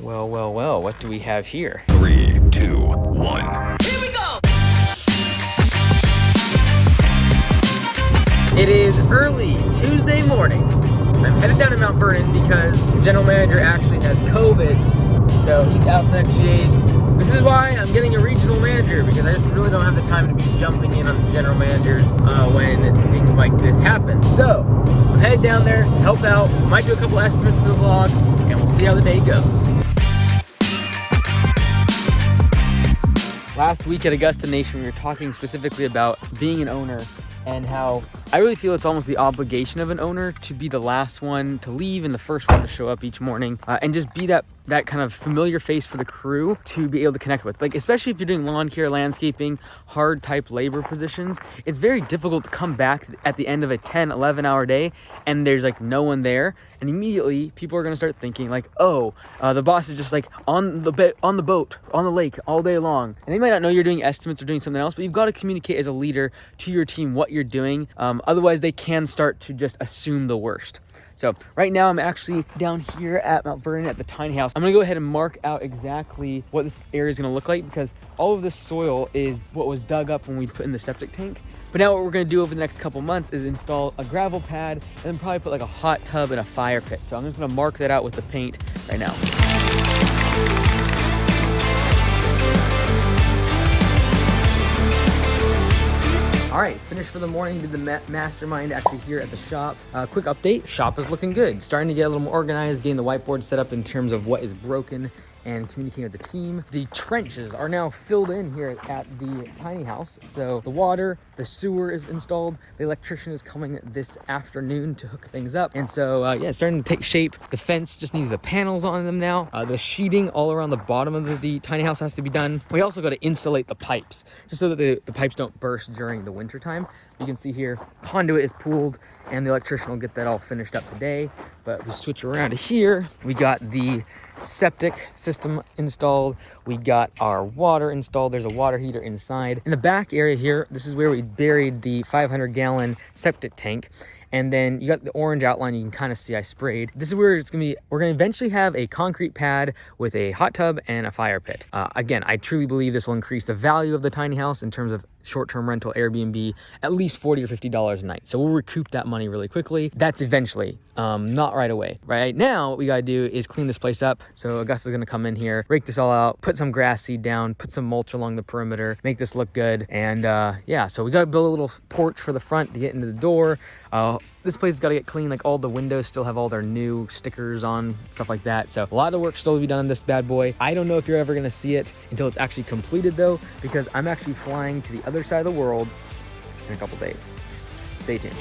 Well, what do we have here? 3, 2, 1. Here we go! It is early Tuesday morning. I'm headed down to Mount Vernon because the general manager actually has COVID, so he's out for the next few days. This is why I'm getting a regional manager, because I just really don't have the time to be jumping in on the general managers when things like this happen. So, I'm headed down there, help out, might do a couple estimates for the vlog, and we'll see how the day goes. Last week at Augusta Nation, we were talking specifically about being an owner and how I really feel it's almost the obligation of an owner to be the last one to leave and the first one to show up each morning, and just be that kind of familiar face for the crew to be able to connect with. Like, especially if you're doing lawn care, landscaping, hard type labor positions, it's very difficult to come back at the end of a 10, 11 hour day and there's like no one there. And immediately people are going to start thinking like, the boss is just like on the boat, on the lake all day long. And they might not know you're doing estimates or doing something else, but you've got to communicate as a leader to your team what you're doing. Otherwise they can start to just assume the worst. So right now I'm actually down here at Mount Vernon at the tiny house. I'm gonna go ahead and mark out exactly what this area is gonna look like, because all of this soil is what was dug up when we put in the septic tank. But now what we're gonna do over the next couple months is install a gravel pad and then probably put like a hot tub and a fire pit. So I'm just gonna mark that out with the paint right now. All right, finished for the morning, did the mastermind actually here at the shop. Quick update, shop is looking good. Starting to get a little more organized, getting the whiteboard set up in terms of what is broken and communicating with the team. The trenches are now filled in here at the tiny house. So the water, the sewer is installed. The electrician is coming this afternoon to hook things up. And so, it's starting to take shape. The fence just needs the panels on them now. The sheeting all around the bottom of the tiny house has to be done. We also got to insulate the pipes, just so that the pipes don't burst during the winter time. You can see here, conduit is pooled and the electrician will get that all finished up today. But we switch around to here. We got the septic system installed. We got our water installed. There's a water heater inside. In the back area here, this is where we buried the 500-gallon septic tank. And then you got the orange outline, you can kind of see I sprayed. This is where it's gonna be, we're gonna eventually have a concrete pad with a hot tub and a fire pit. Again, I truly believe this will increase the value of the tiny house in terms of short-term rental Airbnb, at least $40 or $50 a night. So we'll recoup that money really quickly. That's eventually, not right away. Right now, what we gotta do is clean this place up. So Augusta's gonna come in here, rake this all out, put some grass seed down, put some mulch along the perimeter, make this look good. And so we gotta build a little porch for the front to get into the door. This place has got to get clean. Like, all the windows still have all their new stickers on, stuff like that. So a lot of work still to be done on this bad boy. I don't know if you're ever going to see it until it's actually completed though, because I'm actually flying to the other side of the world in a couple days. Stay tuned.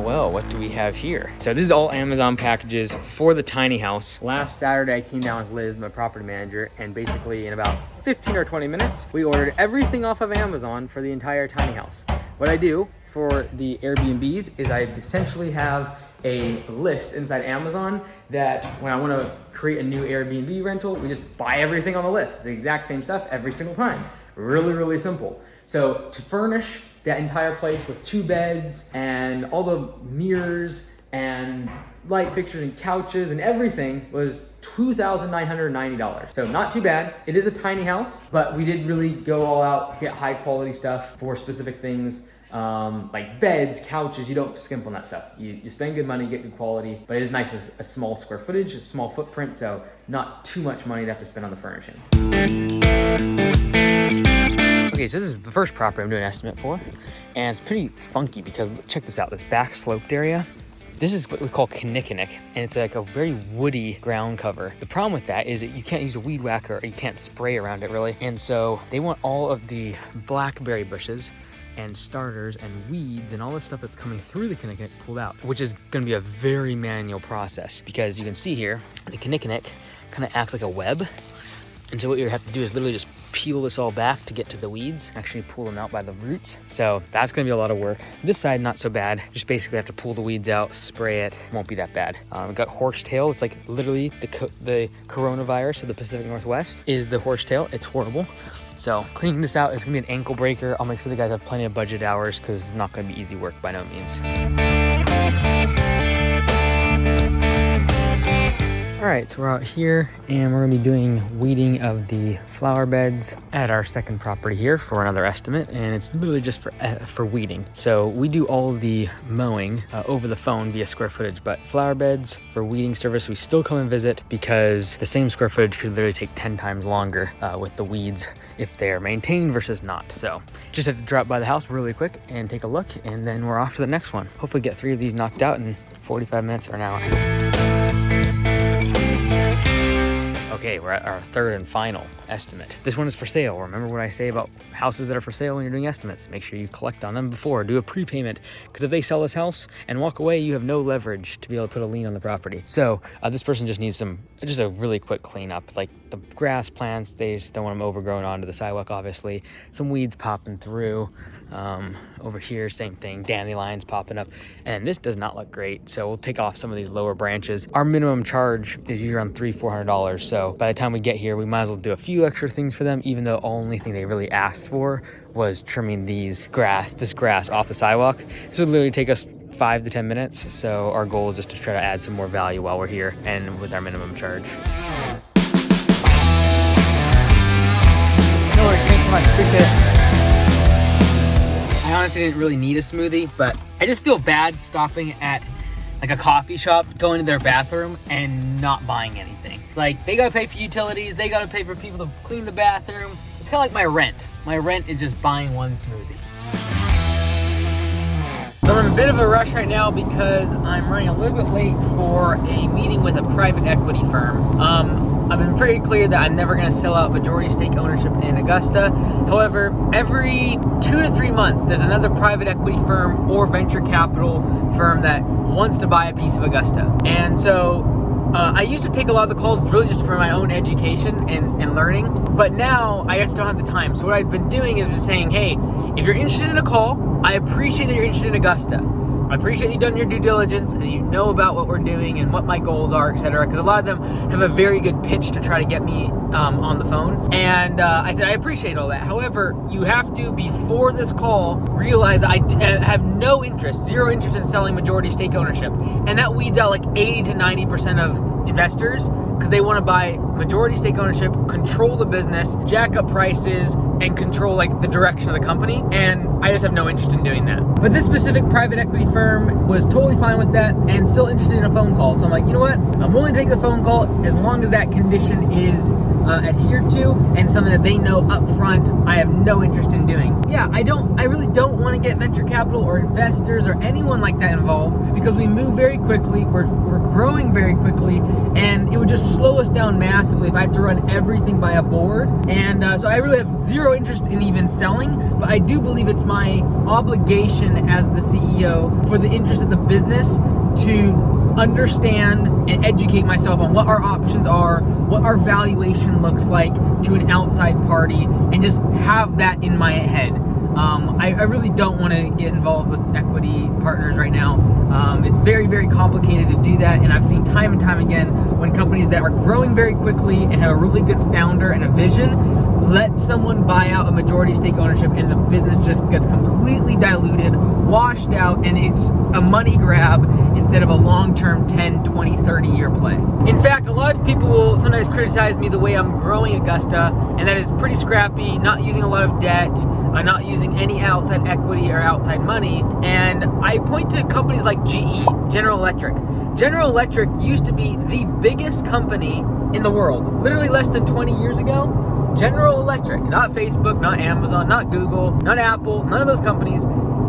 Well, what do we have here? So this is all Amazon packages for the tiny house. Last Saturday, I came down with Liz, my property manager, and basically in about 15 or 20 minutes, we ordered everything off of Amazon for the entire tiny house. What I do for the Airbnbs is I essentially have a list inside Amazon that when I want to create a new Airbnb rental, we just buy everything on the list, the exact same stuff every single time. Really, really simple. So to furnish that entire place with 2 beds and all the mirrors and light fixtures and couches and everything was $2,990. So not too bad. It is a tiny house, but we did really go all out, get high quality stuff for specific things. Like beds, couches, you don't skimp on that stuff. You spend good money, get good quality, but it is nice as a small square footage, a small footprint, so not too much money to have to spend on the furnishing. Okay, so this is the first property I'm doing an estimate for, and it's pretty funky because check this out, this back sloped area. This is what we call kinnikinnick, and it's like a very woody ground cover. The problem with that is that you can't use a weed whacker, or you can't spray around it really, and so they want all of the blackberry bushes and starters and weeds and all the stuff that's coming through the kinnikinnick pulled out, which is going to be a very manual process, because you can see here the kinnikinnick kind of acts like a web. And so what you have to do is literally just peel this all back to get to the weeds, actually pull them out by the roots. So that's gonna be a lot of work. This side, not so bad. Just basically have to pull the weeds out, spray it, won't be that bad. We've got horsetail. It's like literally the coronavirus of the Pacific Northwest is the horsetail. It's horrible. So cleaning this out is gonna be an ankle breaker. I'll make sure the guys have plenty of budget hours because it's not gonna be easy work by no means. All right, so we're out here and we're gonna be doing weeding of the flower beds at our second property here for another estimate, and it's literally just for weeding. So we do all of the mowing over the phone via square footage, but flower beds for weeding service, we still come and visit because the same square footage could literally take 10 times longer with the weeds if they are maintained versus not. So just had to drop by the house really quick and take a look, and then we're off to the next one. Hopefully get 3 of these knocked out in 45 minutes or an hour. Okay, we're at our third and final estimate. This one is for sale. Remember what I say about houses that are for sale when you're doing estimates. Make sure you collect on them before, do a prepayment, because if they sell this house and walk away, you have no leverage to be able to put a lien on the property. So this person just needs just a really quick cleanup, like the grass plants, they just don't want them overgrown onto the sidewalk, obviously. Some weeds popping through. Over here, same thing, dandelions popping up, and this does not look great. So we'll take off some of these lower branches. Our minimum charge is usually around $300-400. So by the time we get here, we might as well do a few extra things for them, even though the only thing they really asked for was trimming this grass off the sidewalk. This would literally take us 5 to 10 minutes. So our goal is just to try to add some more value while we're here and with our minimum charge. No worries, thanks so much, appreciate it. I honestly didn't really need a smoothie, but I just feel bad stopping at like a coffee shop, going to their bathroom and not buying anything. It's like they gotta pay for utilities, they gotta pay for people to clean the bathroom. It's kind of like my rent. My rent is just buying one smoothie. So I'm in a bit of a rush right now because I'm running a little bit late for a meeting with a private equity firm. I've been pretty clear that I'm never gonna sell out majority stake ownership in Augusta. However, every 2 to 3 months, there's another private equity firm or venture capital firm that wants to buy a piece of Augusta. And so I used to take a lot of the calls really just for my own education and learning, but now I just don't have the time. So what I've been doing is been saying, hey, if you're interested in a call, I appreciate that you're interested in Augusta. I appreciate that you've done your due diligence and you know about what we're doing and what my goals are, etc. Because a lot of them have a very good pitch to try to get me on the phone. And I said, I appreciate all that. However, you have to, before this call, realize that I have no interest, zero interest in selling majority stake ownership. And that weeds out like 80 to 90% of investors because they want to buy majority stake ownership, control the business, jack up prices, and control like the direction of the company. And I just have no interest in doing that. But this specific private equity firm was totally fine with that and still interested in a phone call. So I'm like, you know what? I'm willing to take the phone call as long as that condition is adhered to and something that they know up front I have no interest in doing. Yeah, I really don't want to get venture capital or investors or anyone like that involved because we move very quickly, we're growing very quickly, and it would just slow us down massively if I have to run everything by a board. And so I really have zero interest in even selling, but I do believe it's my obligation as the CEO for the interest of the business to understand and educate myself on what our options are, what our valuation looks like to an outside party, and just have that in my head. I really don't want to get involved with equity partners right now. It's very, very complicated to do that, and I've seen time and time again when companies that are growing very quickly and have a really good founder and a vision let someone buy out a majority stake ownership and the business just gets completely diluted, washed out, and it's a money grab instead of a long-term 10, 20, 30-year play. In fact, a lot of people will sometimes criticize me the way I'm growing Augusta, and that is pretty scrappy, not using a lot of debt, not using any outside equity or outside money. And I point to companies like GE, General Electric. General Electric used to be the biggest company in the world. Literally less than 20 years ago, General Electric, not Facebook, not Amazon, not Google, not Apple, none of those companies.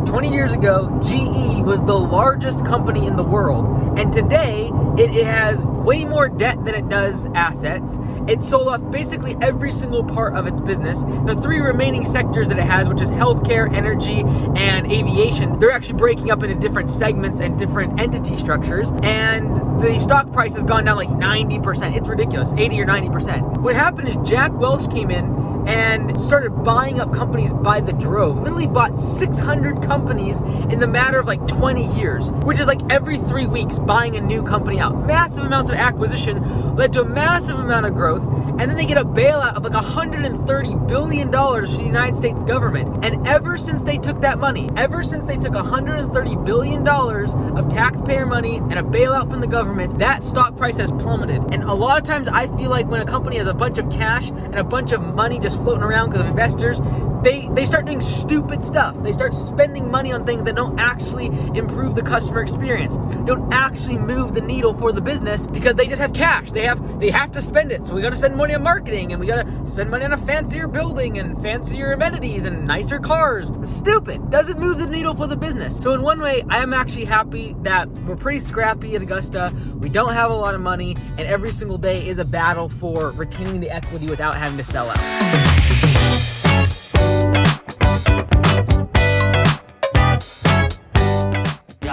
20 years ago, GE was the largest company in the world. And today, it has way more debt than it does assets. It sold off basically every single part of its business. The 3 remaining sectors that it has, which is healthcare, energy, and aviation, they're actually breaking up into different segments and different entity structures. And the stock price has gone down like 90%. It's ridiculous, 80 or 90%. What happened is Jack Welch came in and started buying up companies by the drove. Literally bought 600 companies in the matter of like 20 years, which is like every 3 weeks buying a new company out. Massive amounts of acquisition led to a massive amount of growth, and then they get a bailout of like $130 billion from the United States government. And ever since they took that money, ever since they took $130 billion of taxpayer money and a bailout from the government, that stock price has plummeted. And a lot of times I feel like when a company has a bunch of cash and a bunch of money just floating around because of investors, they start doing stupid stuff. They start spending money on things that don't actually improve the customer experience, don't actually move the needle for the business, because they just have cash. They have to spend it. So we got to spend money on marketing, and we got to spend money on a fancier building and fancier amenities and nicer cars. It's stupid. Doesn't move the needle for the business. So in one way, I am actually happy that we're pretty scrappy at Augusta. We don't have a lot of money, and every single day is a battle for retaining the equity without having to sell out.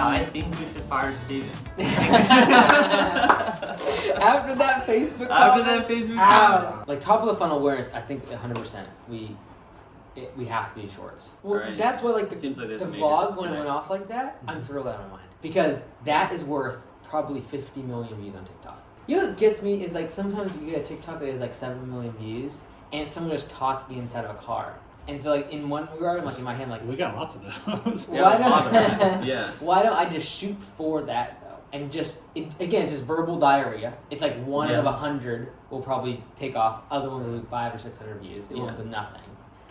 I think we should fire Steven. After that Facebook comment. like top of the funnel awareness, I think 100% we have to do shorts. Well, Right. that's why like the there's a major vlogs when it disconnect. went off like that, I'm thrilled out of my mind, because that is worth probably 50 million views on TikTok. You know what gets me is like sometimes you get a TikTok that has like 7 million views and someone just talking inside of a car. And so like in one regard, I'm like in my head, I'm like, We got lots of those. Yeah, why a lot of don't them. Yeah. why don't I just shoot for that though? And just again, it's just verbal diarrhea. It's like one out of 100 will probably take off. Other ones will do 500 or 600 views. It won't do nothing.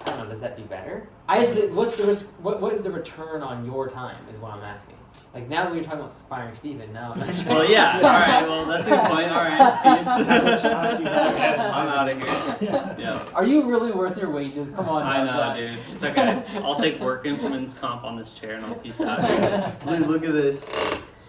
I don't know. Does that do better? I just what's the risk? What is the return on your time? Is what I'm asking. Like now that we're talking about firing Steven, now I'm not sure. Well, yeah. All right. Well, that's a good point. All right. Peace. How much time I'm out of here. Yeah. Are you really worth your wages? Come on. I know, Zach. dude. It's okay. I'll take work implements comp on this chair and I'll peace out. Look at this.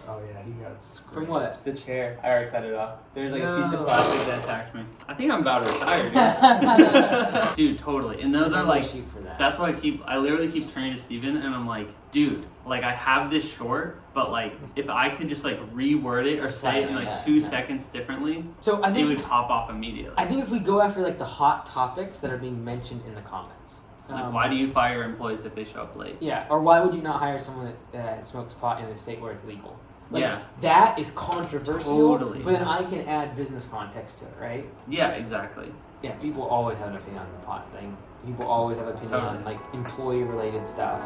Oh yeah, he got screwed. From what? The chair. I already cut it off. There's like a piece No. of plastic that attacked me. I think I'm about to retire, dude. Dude, totally. And those are like, shoot for that. that's why I literally keep turning to Steven and I'm like, dude, like I have this short, but like if I could just like reword it or say it in like Yeah, 2 yeah. seconds differently, So I it think would pop off immediately. I think if we go after like the hot topics that are being mentioned in the comments. Like, why do you fire employees if they show up late? Yeah, or why would you not hire someone that smokes pot in a state where it's legal? Like, Yeah. that is controversial, Totally. but then I can add business context to it, right? Yeah, exactly. Yeah, people always have an opinion on the pot thing. People always have an opinion on Totally. like employee-related stuff.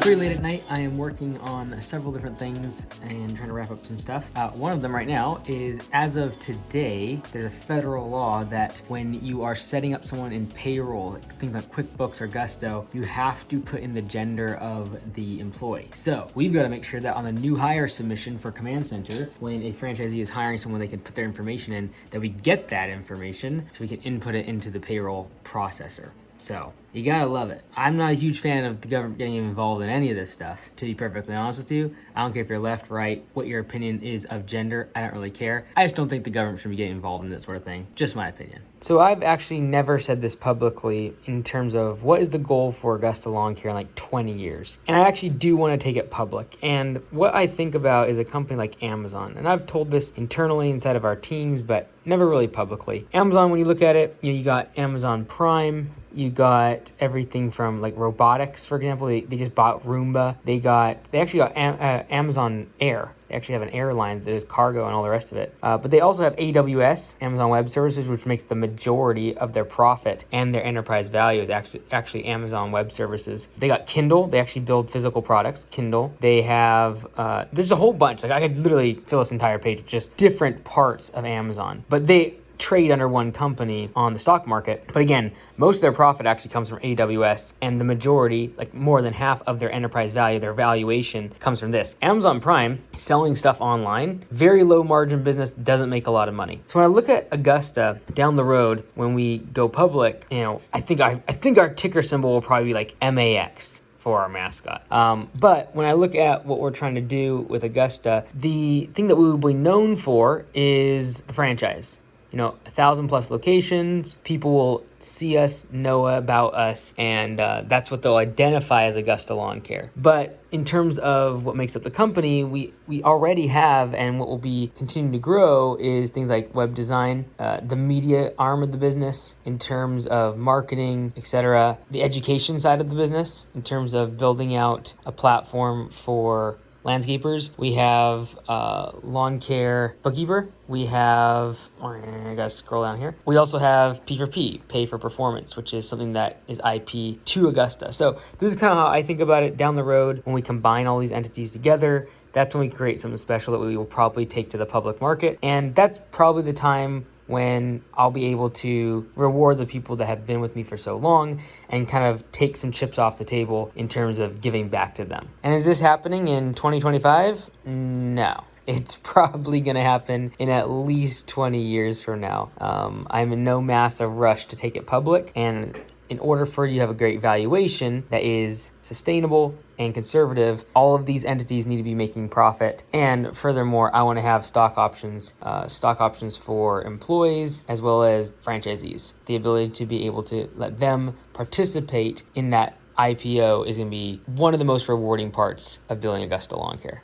Pretty late at night, I am working on several different things and trying to wrap up some stuff. One of them right now is, as of today, there's a federal law that when you are setting up someone in payroll, things like QuickBooks or Gusto, you have to put in the gender of the employee. So we've got to make sure that on the new hire submission for Command Center, when a franchisee is hiring someone they can put their information in, that we get that information so we can input it into the payroll processor. So, you gotta love it. I'm not a huge fan of the government getting involved in any of this stuff, to be perfectly honest with you. I don't care if you're left, right, what your opinion is of gender. I don't really care. I just don't think the government should be getting involved in this sort of thing. Just my opinion. So I've actually never said this publicly in terms of what is the goal for Augusta Lawn Care in like 20 years. And I actually do want to take it public. And what I think about is a company like Amazon. And I've told this internally inside of our teams, but never really publicly. Amazon, when you look at it, you got Amazon Prime, you got everything from like robotics, for example. They just bought Roomba. They actually got Amazon Air. They actually have an airline that is cargo and all the rest of it. But they also have AWS, Amazon Web Services, which makes the majority of their profit and their enterprise value is actually Amazon Web Services. They got Kindle. They actually build physical products, Kindle. They have, there's a whole bunch. Like I could literally fill this entire page with just different parts of Amazon. But they trade under one company on the stock market. But again, most of their profit actually comes from AWS, and the majority, like more than half of their enterprise value, their valuation, comes from this. Amazon Prime, selling stuff online, very low margin business, doesn't make a lot of money. So when I look at Augusta down the road, when we go public, I think our ticker symbol will probably be like MAX for our mascot. But when I look at what we're trying to do with Augusta, the thing that we will be known for is the franchise. 1,000 plus locations. People will see us, know about us, and that's what they'll identify as Augusta Lawn Care. But in terms of what makes up the company, we already have, and what will be continuing to grow is things like web design, the media arm of the business in terms of marketing, etc. The education side of the business in terms of building out a platform for landscapers. We have lawn care bookkeeper. We have, I gotta scroll down here. We also have P4P, pay for performance, which is something that is IP to Augusta. So this is kind of how I think about it down the road when we combine all these entities together. That's when we create something special that we will probably take to the public market. And that's probably the time when I'll be able to reward the people that have been with me for so long and kind of take some chips off the table in terms of giving back to them. And is this happening in 2025? No. It's probably going to happen in at least 20 years from now. I'm in no massive rush to take it public, and in order for you to have a great valuation that is sustainable and conservative, all of these entities need to be making profit. And furthermore, I want to have stock options for employees as well as franchisees. The ability to be able to let them participate in that IPO is going to be one of the most rewarding parts of building Augusta Lawn Care.